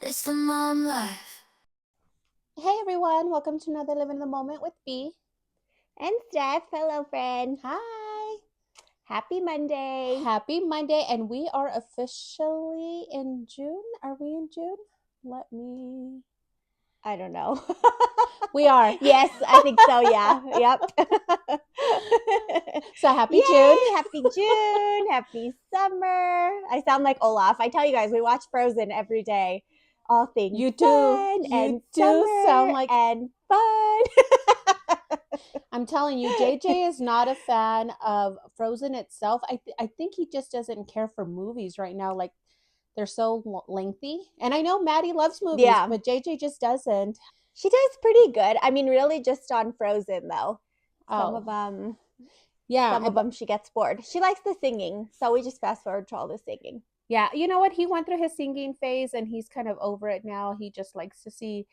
It's the mom life. Hey everyone, welcome to another Live in the Moment with B. And Steph, hello friend. Hi. Happy Monday. Happy Monday, and we are officially in June. Are we in June? Let me. I don't know. We are. Yes, I think so. Yeah. Yep. So happy June. Yay! Happy June. Happy summer. I sound like Olaf. I tell you guys, we watch Frozen every day. All things You do. sun You and do sound summer like. and fun. I'm telling you, JJ is not a fan of Frozen itself. I think he just doesn't care for movies right now. Like they're so lengthy. And I know Maddie loves movies, Yeah. but JJ just doesn't. She does pretty good. I mean, really just on Frozen though. Some of Oh, them yeah. Some of them she gets bored. She likes the singing, so we just fast forward to all the singing. Yeah, you know what? He went through his singing phase and he's kind of over it now. He just likes to see,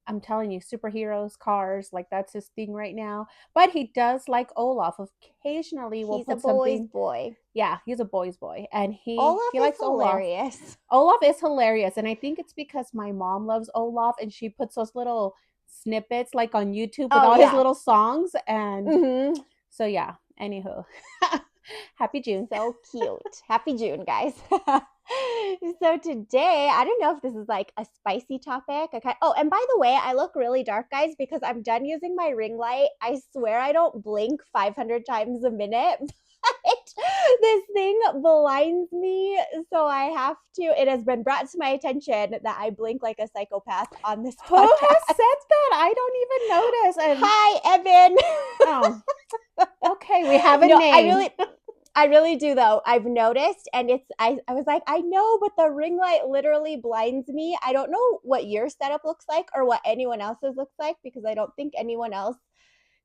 I'm telling you, superheroes, cars, like that's his thing right now. But he does like Olaf. Occasionally we'll He's a put boy's something. boy. Yeah, he's a boy's boy and Olaf he is likes Olaf. hilarious. Olaf is hilarious and I think it's because my mom loves Olaf and she puts those little snippets like on YouTube with Oh all his yeah. little songs and Mm-hmm. so yeah, anywho. Happy June. So cute. Happy June, guys. So today, I don't know if this is like a spicy topic. Oh, and by the way, I look really dark, guys, because I'm done using my ring light. I swear I don't blink 500 times a minute. But this thing blinds me, so I have to. It has been brought to my attention that I blink like a psychopath on this Who has podcast. said that? I don't even notice. And Hi, Evan. oh, okay, we have a No, name. I really do though. I've noticed, and I was like, I know, but the ring light literally blinds me. I don't know what your setup looks like or what anyone else's looks like because I don't think anyone else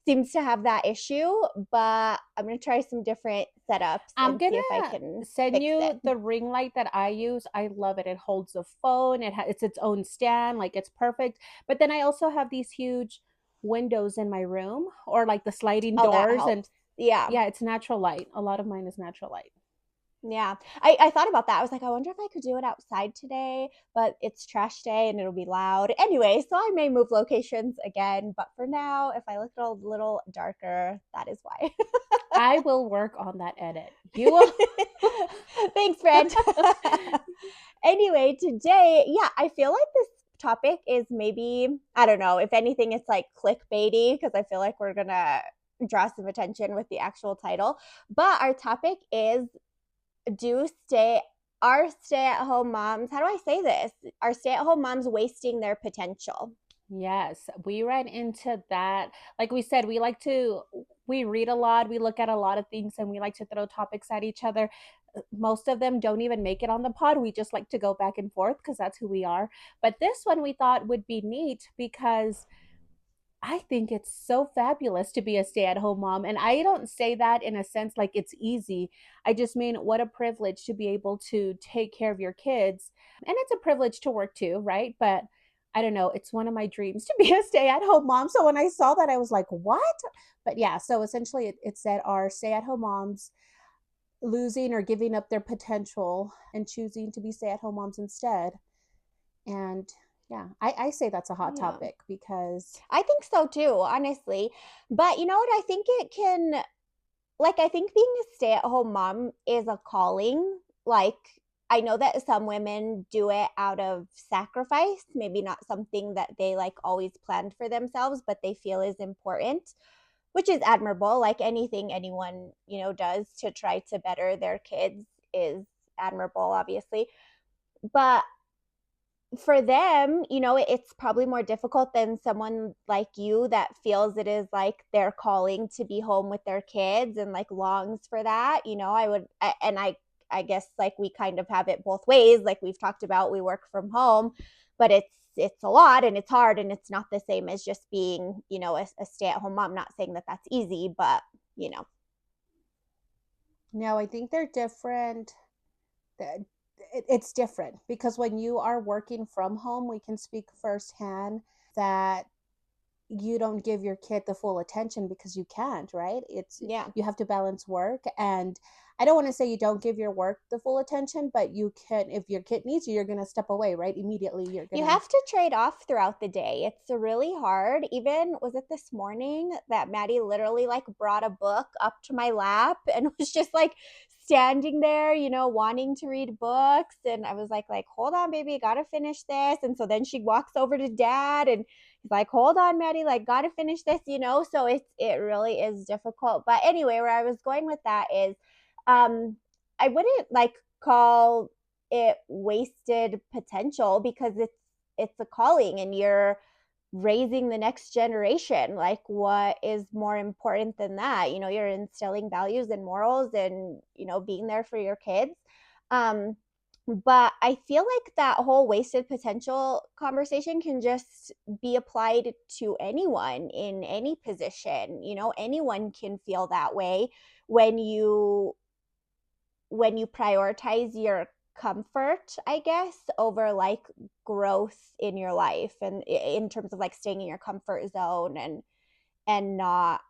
seems to have that issue, but I'm gonna try some different setups I'm and see if I gonna can send fix it. you the ring light that I use. I love it. It holds a phone. It's its own stand. Like it's perfect. But then I also have these huge windows in my room, or like the sliding Oh, that doors, and helps. Yeah. yeah, it's natural light. A lot of mine is natural light. Yeah. I thought about that. I was like, I wonder if I could do it outside today, but it's trash day and it'll be loud. Anyway, so I may move locations again, but for now, if I look a little darker, that is why. I will work on that edit. You will. Thanks, friend. Anyway, today, yeah, I feel like this topic is maybe, I don't know, if anything, it's like clickbaity because I feel like we're going to draw some attention with the actual title. But our topic is do stay are stay-at-home moms, how do I say this? Are stay-at-home moms wasting their potential? Yes, we ran into that. Like we said, we read a lot, we look at a lot of things, and we like to throw topics at each other. Most of them don't even make it on the pod. We just like to go back and forth because that's who we are. But this one we thought would be neat because I think it's so fabulous to be a stay at home mom. And I don't say that in a sense like it's easy. I just mean what a privilege to be able to take care of your kids. And it's a privilege to work too, right? But I don't know. It's one of my dreams to be a stay at home mom. So when I saw that, I was like, what? But yeah, so essentially it said our stay at home moms losing or giving up their potential and choosing to be stay at home moms instead. And yeah, I say that's a hot Yeah, topic because I think so too, honestly. But you know what, I think it can, like, I think being a stay-at-home mom is a calling. Like, I know that some women do it out of sacrifice, maybe not something that they like always planned for themselves, but they feel is important, which is admirable. Like anything anyone, does to try to better their kids is admirable, obviously. But for them, it's probably more difficult than someone like you that feels it is like their calling to be home with their kids and like longs for that. I guess like we kind of have it both ways. Like we've talked about, we work from home, but it's a lot and it's hard and it's not the same as just being, a stay-at-home mom. Not saying that that's easy, but you know. no, I think they're different. It's different because when you are working from home, we can speak firsthand that you don't give your kid the full attention because you can't, right? It's Yeah. you have to balance work, and I don't want to say you don't give your work the full attention, but you can, if your kid needs you, you're going to step away, right? Immediately you're going You to. have to trade off throughout the day. It's really hard. Even was it this morning that Maddie literally like brought a book up to my lap and was just like standing there, wanting to read books. And I was like, hold on, baby, gotta finish this. And so then she walks over to dad and he's like, hold on, Maddie, like gotta finish this. So it really is difficult. But anyway, where I was going with that is um I wouldn't like call it wasted potential because it's a calling and you're raising the next generation. Like what is more important than that? You're instilling values and morals and being there for your kids. Um but I feel like that whole wasted potential conversation can just be applied to anyone in any position. Anyone can feel that way when you prioritize your comfort, I guess, over like growth in your life and in terms of like staying in your comfort zone and not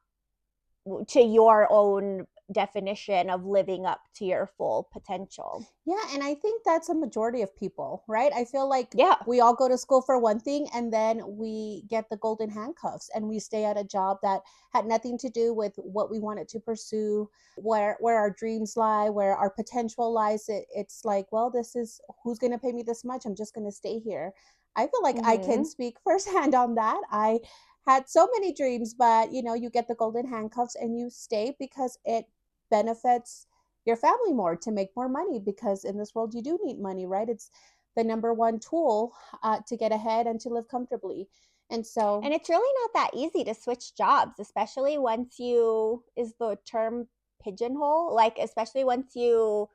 to your own definition of living up to your full potential. Yeah, and I think that's a majority of people, right? I feel like Yeah. we all go to school for one thing and then we get the golden handcuffs and we stay at a job that had nothing to do with what we wanted to pursue, where our dreams lie, where our potential lies. It's like, well, this is who's going to pay me this much. I'm just going to stay here. I feel like I can Mhm. speak firsthand on that. I had so many dreams, but you get the golden handcuffs and you stay because it benefits your family more to make more money, because in this world you do need money, right? It's the number one tool to get ahead and to live comfortably. And so, And it's really not that easy to switch jobs, especially once you is the term pigeonhole, like especially once you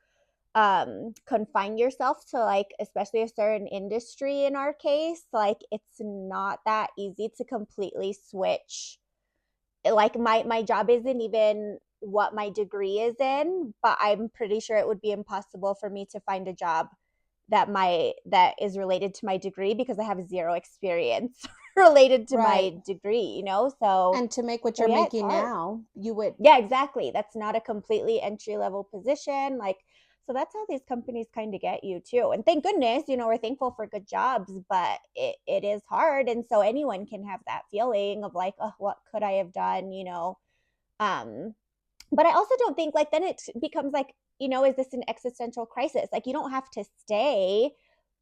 confine yourself to like especially a certain industry. In our case, like it's not that easy to completely switch. Like my job isn't even what my degree is in, but I'm pretty sure it would be impossible for me to find a job that is related to my degree because I have zero experience related to right. my degree. So And to make what so you're yeah, it's making hard. now, you would. Yeah, exactly. That's not a completely entry level position. Like, so that's how these companies kind of get you too. And thank goodness, we're thankful for good jobs, but it is hard. And so anyone can have that feeling of like, oh, what could I have done? Um, but I also don't think like then it becomes like, is this an existential crisis? Like, you don't have to stay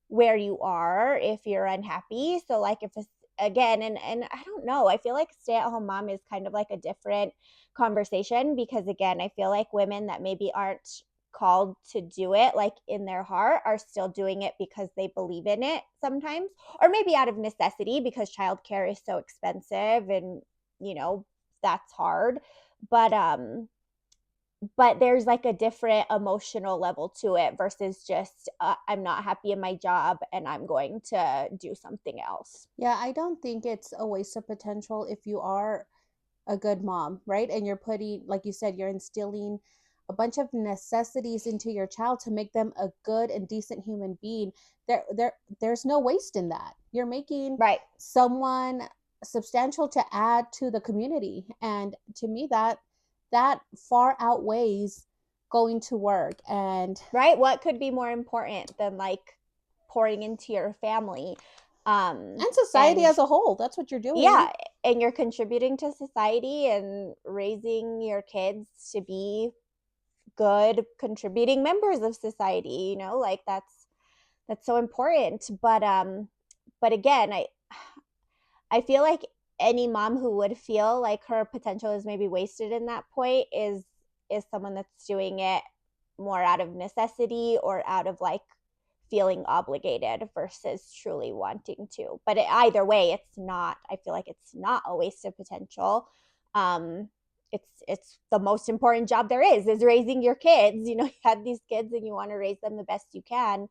where you are if you're unhappy. So like if it's again and I don't know, I feel like stay at home mom is kind of like a different conversation because again, I feel like women that maybe aren't called to do it like in their heart are still doing it because they believe in it sometimes, or maybe out of necessity because childcare is so expensive and you know that's hard. But there's like a different emotional level to it versus just I'm not happy in my job and I'm going to do something else. Yeah, I don't think it's a waste of potential if you are a good mom, right? And you're putting, like you said, you're instilling a bunch of necessities into your child to make them a good and decent human being. There's no waste in that. You're making Right. someone substantial to add to the community. And to me, that far outweighs going to work. Right. What could be more important than like pouring into your family? And society And as a whole, that's what you're doing. yeah, and you're contributing to society and raising your kids to be good contributing members of society. Like that's so important. But again, I feel like any mom who would feel like her potential is maybe wasted in that point is someone that's doing it more out of necessity or out of like feeling obligated versus truly wanting to. But either way, it's not. I feel like it's not a waste of potential. Um, it's the most important job there is raising your kids. You had these kids and you want to raise them the best you can,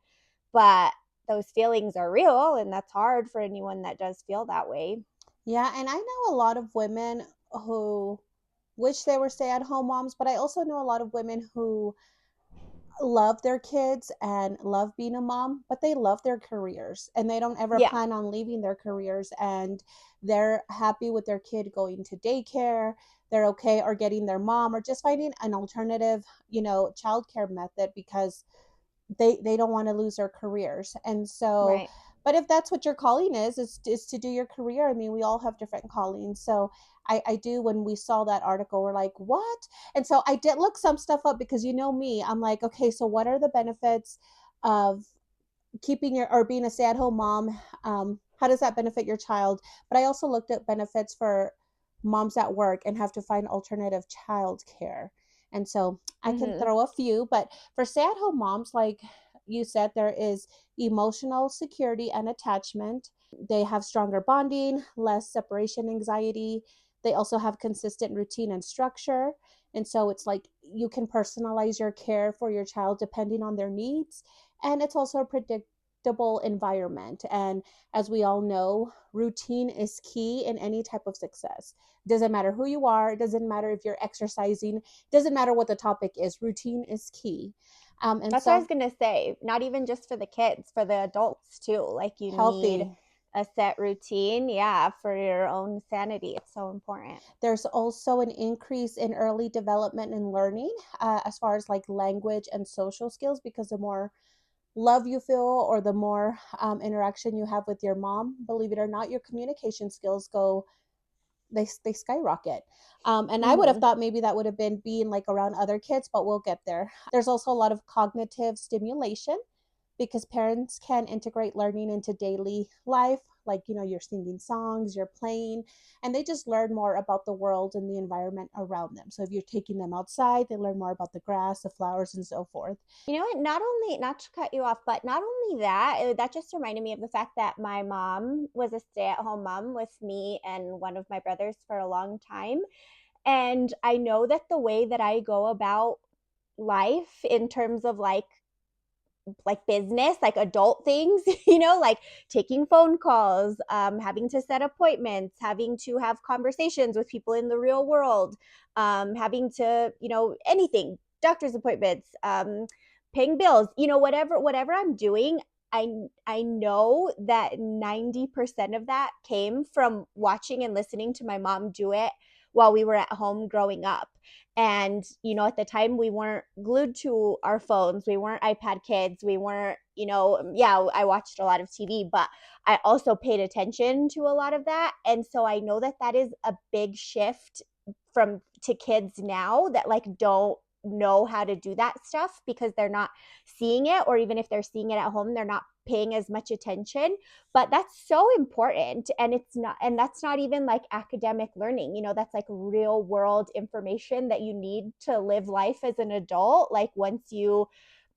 but those feelings are real, and that's hard for anyone that does feel that way. Yeah, and I know a lot of women who wish they were stay-at-home moms, but I also know a lot of women who love their kids and love being a mom, but they love their careers and they don't ever Yeah, plan on leaving their careers, and they're happy with their kid going to daycare. They're okay or getting their mom or just finding an alternative, childcare method because they don't want to lose their careers. And so, right. but if that's what your calling is to do your career. I mean, we all have different callings. So I do, when we saw that article, we're like, what? And so I did look some stuff up because you know me, I'm like, okay, so what are the benefits of keeping your or being a stay-at-home mom? How does that benefit your child? But I also looked at benefits for moms at work and have to find alternative child care. And so I can Mhm. throw a few, but for stay-at-home moms, like you said, there is emotional security and attachment. They have stronger bonding, less separation anxiety. They also have consistent routine and structure. And so it's like you can personalize your care for your child depending on their needs. And it's also a predictable environment. And as we all know, routine is key in any type of success. Doesn't matter who you are, it doesn't matter if you're exercising, doesn't matter what the topic is, routine is key. And That's what I was so gonna say. Not even just for the kids, for the adults too. Like you need healthy. a set routine, yeah, for your own sanity. It's so important. There's also an increase in early development and learning, as far as like language and social skills, because the more love you feel or the more interaction you have with your mom, believe it or not, your communication skills go, they skyrocket. And I would have Mhm. thought maybe that would have been being like around other kids, but we'll get there. There's also a lot of cognitive stimulation because parents can integrate learning into daily life. Like, you're singing songs, you're playing, and they just learn more about the world and the environment around them. So if you're taking them outside, they learn more about the grass, the flowers, and so forth. You know what? Not only, not to cut you off, but not only that, that just reminded me of the fact that my mom was a stay-at-home mom with me and one of my brothers for a long time. And I know that the way that I go about life in terms of like business, like adult things, like taking phone calls, having to set appointments, having to have conversations with people in the real world, having to, anything, doctor's appointments, paying bills, whatever I'm doing. I know that 90% of that came from watching and listening to my mom do it while we were at home growing up. And, at the time we weren't glued to our phones. We weren't iPad kids. We weren't, yeah, I watched a lot of TV, but I also paid attention to a lot of that. And so I know that that is a big shift from to kids now that like don't know how to do that stuff because they're not seeing it, or even if they're seeing it at home, they're not paying as much attention. But that's so important, and it's not, and that's not even like academic learning, that's like real world information that you need to live life as an adult, like once you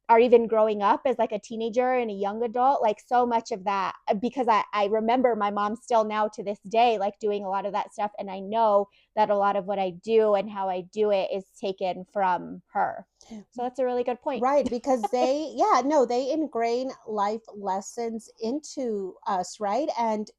are even growing up as like a teenager and a young adult. Like so much of that, because I remember my mom still now to this day like doing a lot of that stuff, and I know that a lot of what I do and how I do it is taken from her. So that's a really good point. Right, because yeah, no, they ingrain life lessons into us, right? And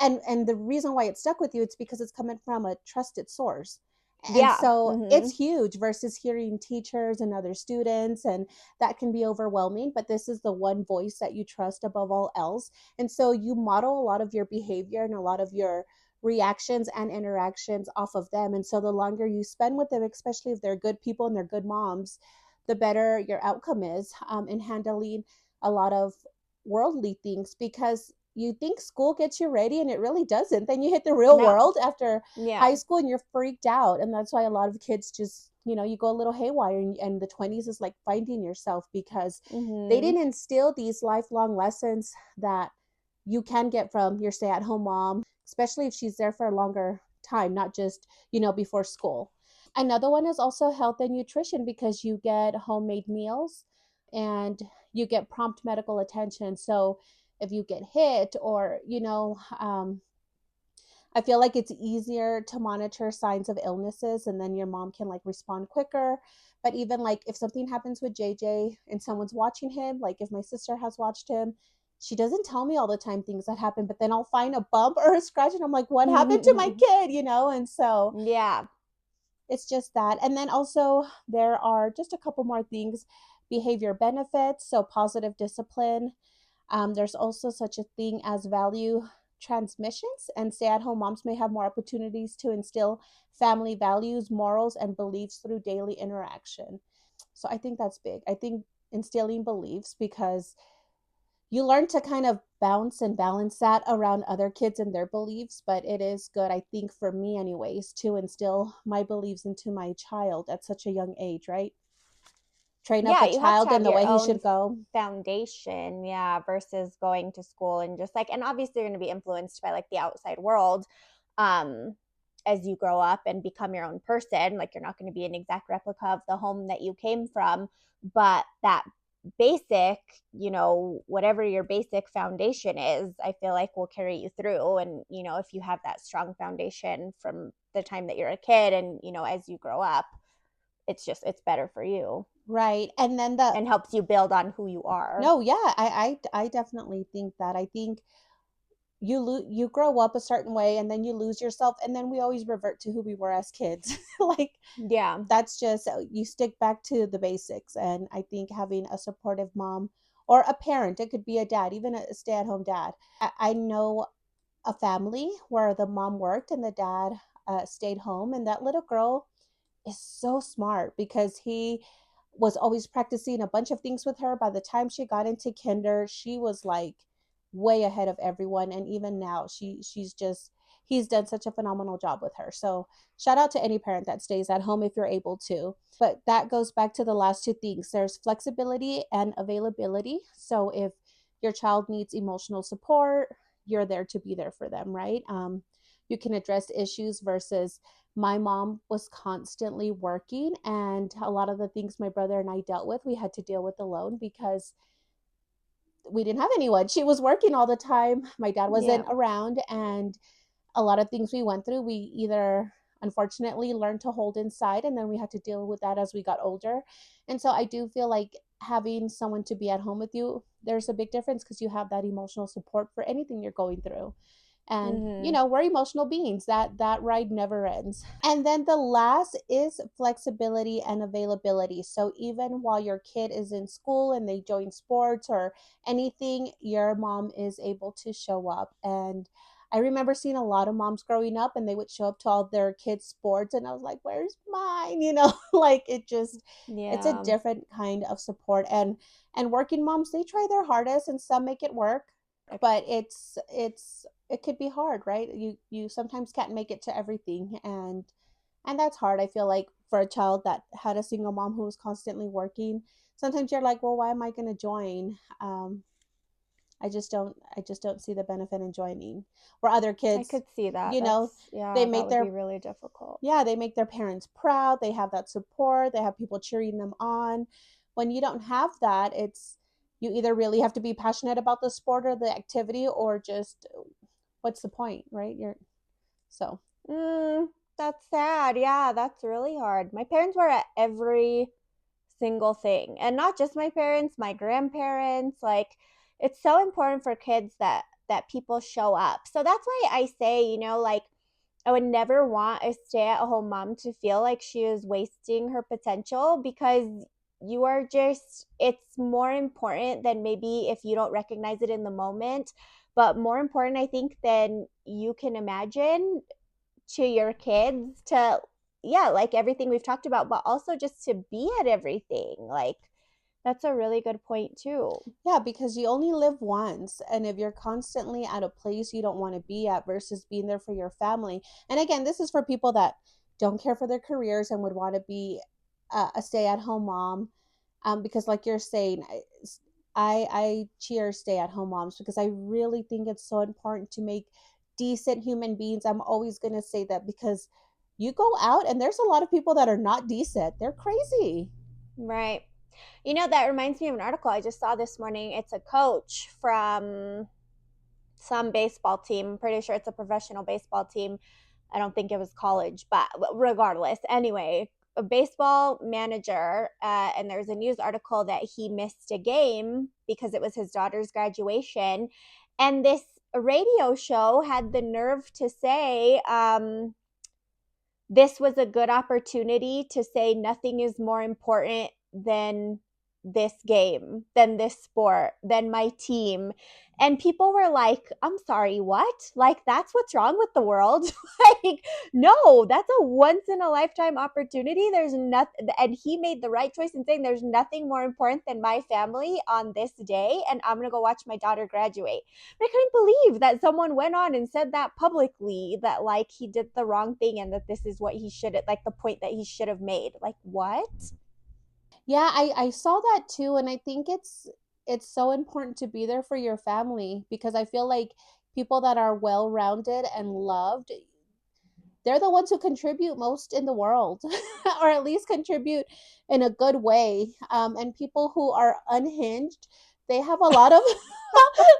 the reason why it stuck with you, it's because it's coming from a trusted source. And Yeah. so it's Mm-hmm. huge versus hearing teachers and other students, and that can be overwhelming, but this is the one voice that you trust above all else. And so you model a lot of your behavior and a lot of your reactions and interactions off of them. And so the longer you spend with them, especially if they're good people and they're good moms, the better your outcome is, in handling a lot of worldly things, because you think school gets you ready and it really doesn't. Then you hit the real No. world after Yeah. high school and you're freaked out. And that's why a lot of kids just, you go a little haywire, and the 20s is like finding yourself because they Mm-hmm. didn't instill these lifelong lessons that you can get from your stay at home mom, especially if she's there for a longer time, not just, before school. Another one is also health and nutrition because you get homemade meals and you get prompt medical attention. So if you get hit or, I feel like it's easier to monitor signs of illnesses and then your mom can like respond quicker. But even like if something happens with JJ and someone's watching him, like if my sister has watched him, she doesn't tell me all the time things that happen, but then I'll find a bump or a scratch and I'm like, what happened to my kid? And so Yeah. it's just that. And then also there are just a couple more things. behavior benefits, so positive discipline. There's also such a thing as value transmissions, and stay at home moms may have more opportunities to instill family values, morals, and beliefs through daily interaction. So I think that's big. I think instilling beliefs, because you learn to kind of bounce and balance that around other kids and their beliefs, but it is good, I think, for me anyways, to instill my beliefs into my child at such a young age, right? Train up Yeah, a you have to child in have the your way he own should go. foundation, yeah, versus going to school and just like, and obviously you're going to be influenced by like the outside world um as you grow up and become your own person. Like you're not going to be an exact replica of the home that you came from, but that basic, whatever your basic foundation is, I feel like will carry you through. And if you have that strong foundation from the time that you're a kid and as you grow up, it's better for you Right. And then the and helps you build on who you are. no, yeah, I definitely think that. I think you grow up a certain way and then you lose yourself, and then we always revert to who we were as kids. Like Yeah. that's just, you stick back to the basics. And I think having a supportive mom or a parent, it could be a dad, even a stay-at-home dad. I know a family where the mom worked and the dad stayed home, and that little girl is so smart because he was always practicing a bunch of things with her. By the time she got into kinder, she was like way ahead of everyone. And even now, she's just, he's done such a phenomenal job with her. So shout out to any parent that stays at home if you're able to. But that goes back to the last two things. There's flexibility and availability. So if your child needs emotional support, you're there to be there for them, right? You can address issues versus my mom was constantly working, and a lot of the things my brother and I dealt with, we had to deal with alone because we didn't have anyone. She was working all the time. My dad Yeah. wasn't around, and a lot of things we went through, we either unfortunately learned to hold inside, and then we had to deal with that as we got older. And so I do feel like having someone to be at home with you, there's a big difference because you have that emotional support for anything you're going through. And Mhm. we're emotional beings, that ride never ends. And then the last is flexibility and availability. So even while your kid is in school and they join sports or anything, your mom is able to show up. And I remember seeing a lot of moms growing up, and they would show up to all their kids sports, and I was like, where's mine? Like it just, it's a Yeah. different kind of support. And working moms, they try their hardest and some make it work, but it could be hard, right? You sometimes can't make it to everything, and that's hard. I feel like for a child that had a single mom who was constantly working, sometimes you're like, well, why am I going to join? I just don't see the benefit in joining. Where other I kids, could see that. you know they Yeah, that make would be their really difficult. yeah, they make their parents proud, they have that support, they have people cheering them on. When you don't have that, it's, you either really have to be passionate about the sport or the activity, or just what's the point, right? You're so That's sad. Yeah, that's really hard. My parents were at every single thing. And not just my parents, my grandparents. Like it's so important for kids that people show up. So that's why I say, like I would never want a stay-at-home mom to feel like she is wasting her potential, because you are just, it's more important than maybe if you don't recognize it in the moment, but more important I think than you can imagine to your kids, to, yeah, like everything we've talked about, but also just to be at everything. Like that's a really good point too. yeah, because you only live once, and if you're constantly at a place you don't want to be at versus being there for your family. And again, this is for people that don't care for their careers and would want to be a stay-at-home mom. Because like you're saying, I cheer stay-at-home moms because I really think it's so important to make decent human beings. I'm always going to say that, because you go out and there's a lot of people that are not decent, they're crazy. Right. That reminds me of an article I just saw this morning. It's a coach from some baseball team. I'm pretty sure it's a professional baseball team. I don't think it was college, but regardless. Anyway, a baseball manager, and there's a news article that he missed a game because it was his daughter's graduation. And this radio show had the nerve to say, this was a good opportunity to say nothing is more important than this game, then this sport, then my team. And people were like, I'm sorry, what? Like, that's what's wrong with the world? Like, no, that's a once in a lifetime opportunity. There's nothing, and he made the right choice in saying there's nothing more important than my family on this day. And I'm going to go watch my daughter graduate. I couldn't believe that someone went on and said that publicly, that like he did the wrong thing and that this is what he should, like the point that he should have made. Like, what? Yeah, I saw that too, and I think it's so important to be there for your family because I feel like people that are well-rounded and loved, they're the ones who contribute most in the world, or at least contribute in a good way. And people who are unhinged, they have a lot of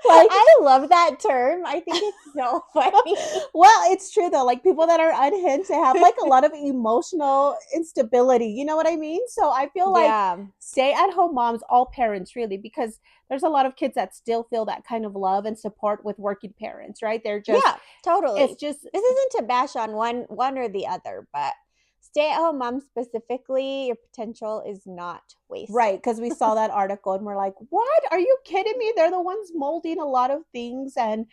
like I love that term. I think it's so funny. well, it's true though. Like people that are unhinged, they have like a lot of emotional instability. You know what I mean? So I feel like Yeah. stay at home moms, all parents really, because there's a lot of kids that still feel that kind of love and support with working parents, right? They're just, Yeah, it's totally. just This isn't to bash on one or the other, but stay at home mom specifically, your potential is not wasted. right. Because we saw that article and we're like, what? Are you kidding me? They're the ones molding a lot of things. And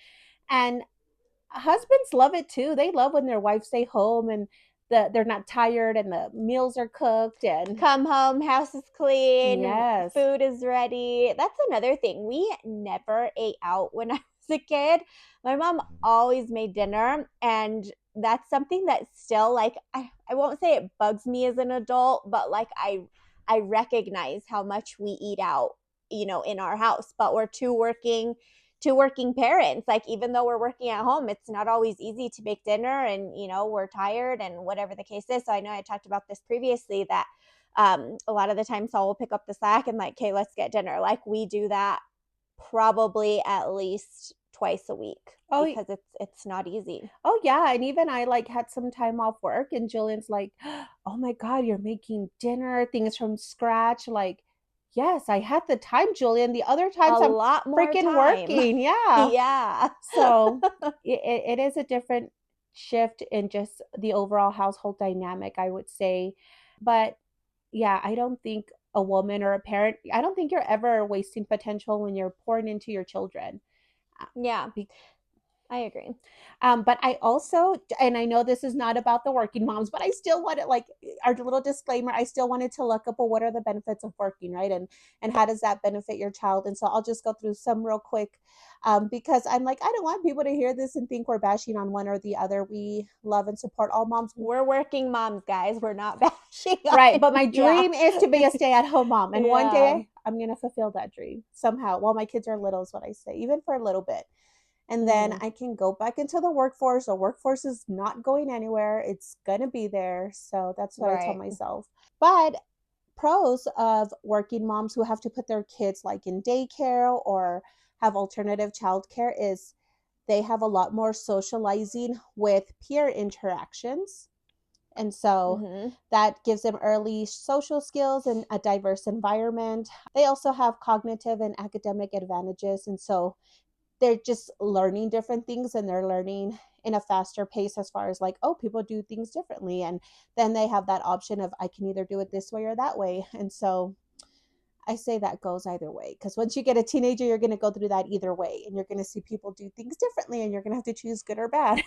husbands love it too. They love when their wives stay home and they're not tired and the meals are cooked and Come home, house is clean, yes. food is ready. That's another thing. We never ate out when I was a kid. My mom always made dinner, and that's something that still like I won't say it bugs me as an adult, but like I recognize how much we eat out, in our house. But we're two working parents. Like, even though we're working at home, it's not always easy to make dinner, and we're tired and whatever the case is. So I know I talked about this previously, that a lot of the time Saul will pick up the slack and like, okay, let's get dinner. Like, we do that probably at least twice a week Oh, because it's not easy. oh yeah, and even I like had some time off work and Julian's like, "Oh my God, you're making dinner, things from scratch." Like, yes, I had the time, Julian. The other A times I'm lot more freaking time. working. Yeah. Yeah. So it is a different shift in just the overall household dynamic, I would say. But yeah, I don't think a woman or a parent, I don't think you're ever wasting potential when you're pouring into your children. Uh, Yeah, I agree. but I also, and I know this is not about the working moms, but I still wanted, like, our little disclaimer, I still wanted to look up, well, what are the benefits of working, right? And how does that benefit your child? And so I'll just go through some real quick, because I'm like, I don't want people to hear this and think we're bashing on one or the other. We love and support all moms. We're working moms, guys. We're not bashing Right. on. But my Yeah. dream is to be a stay at home mom. And one Yeah. day I'm going to fulfill that dream somehow while my kids are little, is what I say, even for a little bit. And then Mhm. I can go back into the workforce. The workforce is not going anywhere. It's going to be there. So that's what I tell Right. myself. But pros of working moms who have to put their kids like in daycare or have alternative childcare is they have a lot more socializing with peer interactions. And so Mhm. that gives them early social skills and a diverse environment. They also have cognitive and academic advantages. And so they're just learning different things and they're learning in a faster pace as far as like, oh, people do things differently. And then they have that option of I can either do it this way or that way. And so I say that goes either way because once you get a teenager, you're going to go through that either way and you're going to see people do things differently and you're going to have to choose good or bad.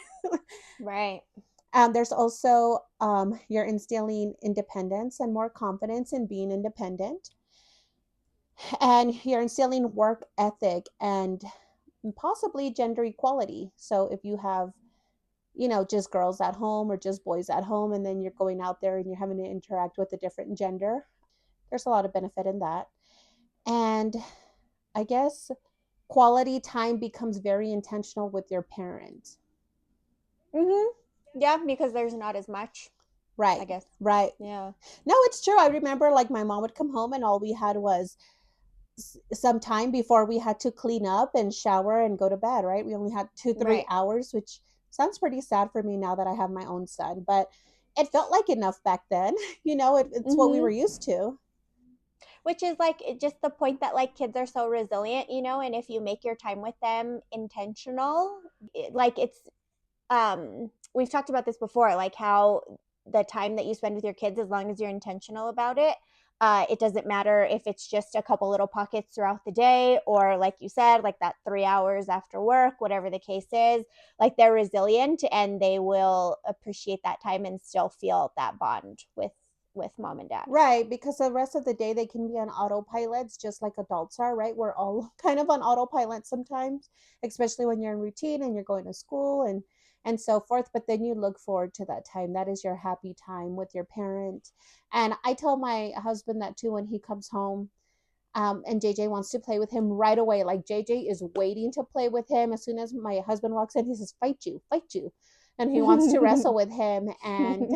Right. There's also you're instilling independence and more confidence in being independent, and you're instilling work ethic and possibly gender equality. So if you have, just girls at home or just boys at home, and then you're going out there and you're having to interact with a different gender, there's a lot of benefit in that. And I guess quality time becomes very intentional with your parent. Mhm. Yeah, because there's not as much, Right, I guess. right. Yeah. No, it's true. I remember like my mom would come home and all we had was some time before we had to clean up and shower and go to bed, right? We only had 2, 3 Right. hours, which sounds pretty sad for me now that I have my own son, but it felt like enough back then. It's what we were Mhm. used to. Which is like just the point that like kids are so resilient, and if you make your time with them intentional, like it's we've talked about this before, like how the time that you spend with your kids, as long as you're intentional about it, It doesn't matter if it's just a couple little pockets throughout the day, or like you said, like that 3 hours after work, whatever the case is. Like they're resilient and they will appreciate that time and still feel that bond with mom and dad. Right, because the rest of the day they can be on autopilots just like adults are, right? We're all kind of on autopilot sometimes, especially when you're in routine and you're going to school and so forth, but then you look forward to that time. That is your happy time with your parent. And I tell my husband that too when he comes home. And JJ wants to play with him right away. Like JJ is waiting to play with him. As soon as my husband walks in, he says, "Fight you, fight you," and he wants to wrestle with him. And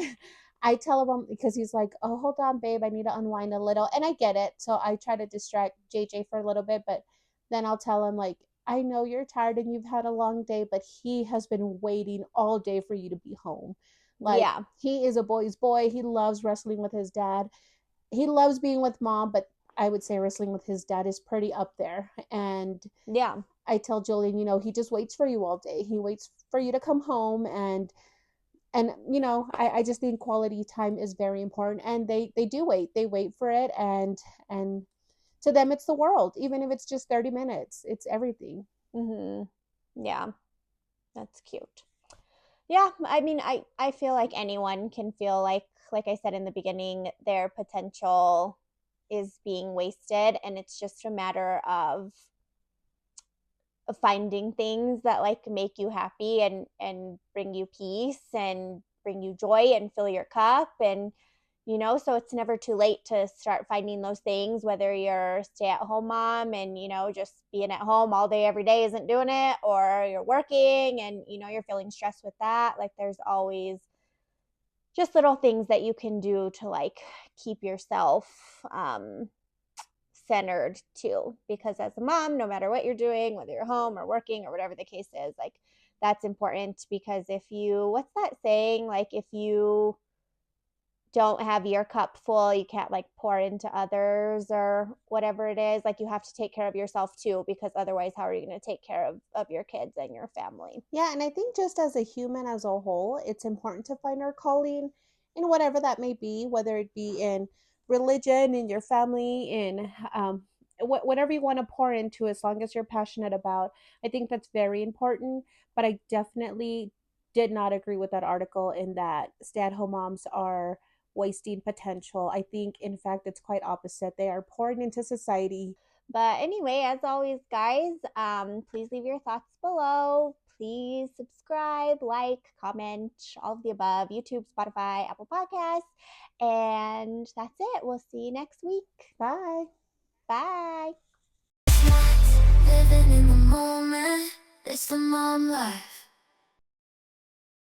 I tell him because he's like, "Oh, hold on, babe, I need to unwind a little," and I get it. So I try to distract JJ for a little bit, but then I'll tell him like, "I know you're tired and you've had a long day, but he has been waiting all day for you to be home." Like Yeah. he is a boy's boy. He loves wrestling with his dad. He loves being with mom, but I would say wrestling with his dad is pretty up there. And Yeah. I tell Julian, he just waits for you all day. He waits for you to come home, and I just think quality time is very important, and they do wait. They wait for it, and to them it's the world. Even if it's just 30 minutes, it's everything. Mhm. Yeah. That's cute. Yeah, I mean, I feel like anyone can feel like I said in the beginning, their potential is being wasted, and it's just a matter of finding things that like make you happy and bring you peace and bring you joy and fill your cup. And so it's never too late to start finding those things, whether you're a stay-at-home mom and just being at home all day every day isn't doing it, or you're working and you're feeling stressed with that. Like there's always just little things that you can do to like keep yourself centered too, because as a mom, no matter what you're doing, whether you're home or working or whatever the case is, like that's important. Because if you, what's that saying, like if you don't have your cup full, you can't like pour into others or whatever it is. Like you have to take care of yourself too, because otherwise how are you going to take care of your kids and your family? Yeah, and I think just as a human as a whole, it's important to find our calling in whatever that may be, whether it be in religion, in your family, in whatever you want to pour into, as long as you're passionate about. I think that's very important. But I definitely did not agree with that article in that stay-at-home moms are wasting potential. I think, in fact, it's quite opposite. They are pouring into society. But anyway, as always, guys, please leave your thoughts below. Please subscribe, like, comment, all of the above. YouTube, Spotify, Apple Podcasts. And that's it. We'll see you next week. Bye. Bye. Living in the moment, it's the mom life.